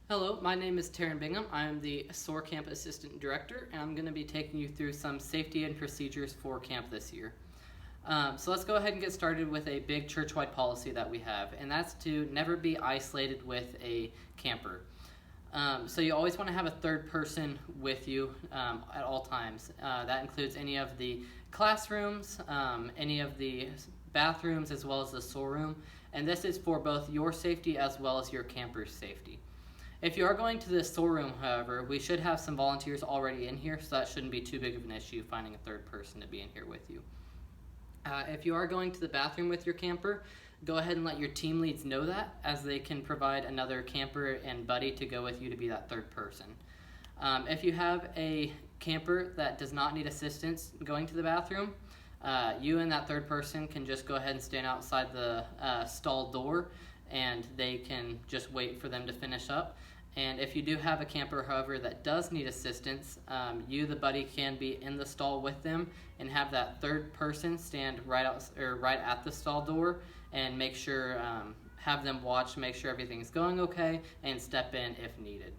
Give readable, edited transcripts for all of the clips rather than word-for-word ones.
Hello, my name is Taryn Bingham. I am the SOAR Camp Assistant Director, and I'm going to be taking you through some safety and procedures for camp this year. So let's go ahead and get started with a big church-wide policy that we have, and that's to never be isolated with a camper. So you always want to have a third person with you at all times. That includes any of the classrooms, any of the bathrooms, as well as the storeroom, and this is for both your safety as well as your camper's safety. If you are going to the storeroom, however, we should have some volunteers already in here, so that shouldn't be too big of an issue finding a third person to be in here with you. If you are going to the bathroom with your camper, go ahead and let your team leads know that, as they can provide another camper and buddy to go with you to be that third person. If you have a camper that does not need assistance going to the bathroom, you and that third person can just go ahead and stand outside the stall door, and they can just wait for them to finish up. And if you do have a camper, however, that does need assistance, you, the buddy, can be in the stall with them and have that third person stand right at the stall door and make sure, have them watch, make sure everything's going okay, and step in if needed.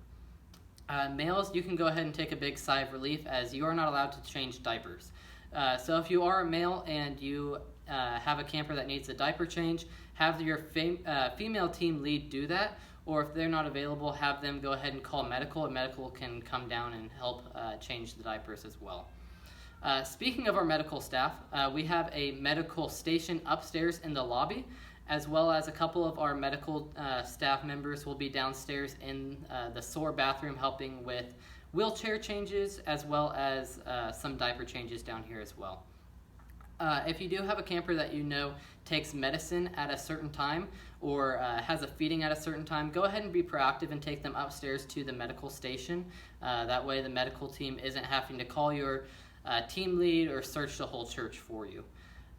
Males, you can go ahead and take a big sigh of relief, as you are not allowed to change diapers. So if you are a male and you have a camper that needs a diaper change, have your female team lead do that, or if they're not available, have them go ahead and call medical, and medical can come down and help change the diapers as well. Speaking of our medical staff, we have a medical station upstairs in the lobby, as well as a couple of our medical staff members will be downstairs in the SOAR bathroom helping with wheelchair changes, as well as some diaper changes down here as well. If you do have a camper that you know takes medicine at a certain time or has a feeding at a certain time, go ahead and be proactive and take them upstairs to the medical station. That way the medical team isn't having to call your team lead or search the whole church for you.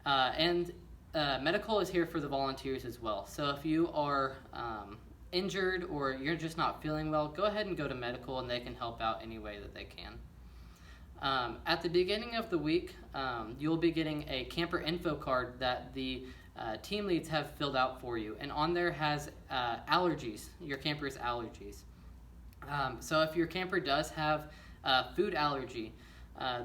And medical is here for the volunteers as well. So if you are injured or you're just not feeling well, go ahead and go to medical, and they can help out any way that they can. At the beginning of the week, you'll be getting a camper info card that the team leads have filled out for you, and on there has allergies, your camper's allergies. So if your camper does have food allergy,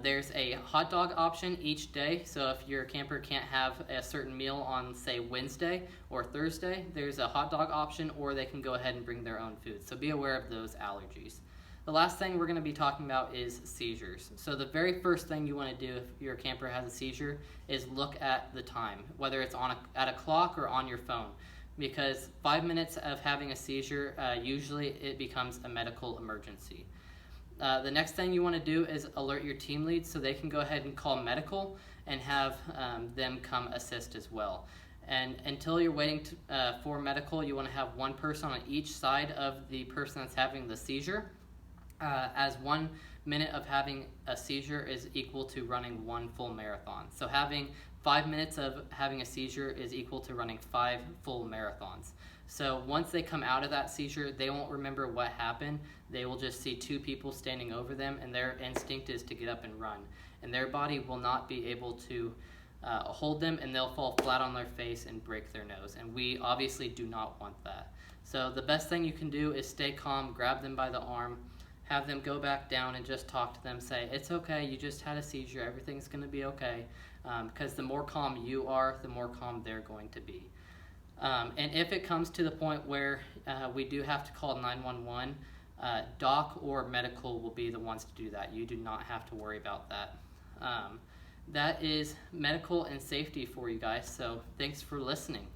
there's a hot dog option each day. So if your camper can't have a certain meal on, say, Wednesday or Thursday, there's a hot dog option, or they can go ahead and bring their own food. So be aware of those allergies. The last thing we're going to be talking about is seizures. So the very first thing you want to do if your camper has a seizure is look at the time, whether it's at a clock or on your phone, because 5 minutes of having a seizure, usually it becomes a medical emergency. The next thing you want to do is alert your team leads so they can go ahead and call medical and have them come assist as well. And until you're waiting for medical, you want to have one person on each side of the person that's having the seizure, as 1 minute of having a seizure is equal to running one full marathon. So having 5 minutes of having a seizure is equal to running 5 full marathons. So once they come out of that seizure, they won't remember what happened. They will just see 2 people standing over them, and their instinct is to get up and run. And their body will not be able to hold them, and they'll fall flat on their face and break their nose. And we obviously do not want that. So the best thing you can do is stay calm, grab them by the arm, have them go back down and just talk to them, say, it's okay, you just had a seizure, everything's going to be okay, because the more calm you are, the more calm they're going to be. And if it comes to the point where we do have to call 911, doc or medical will be the ones to do that. You do not have to worry about that. That is medical and safety for you guys, so thanks for listening.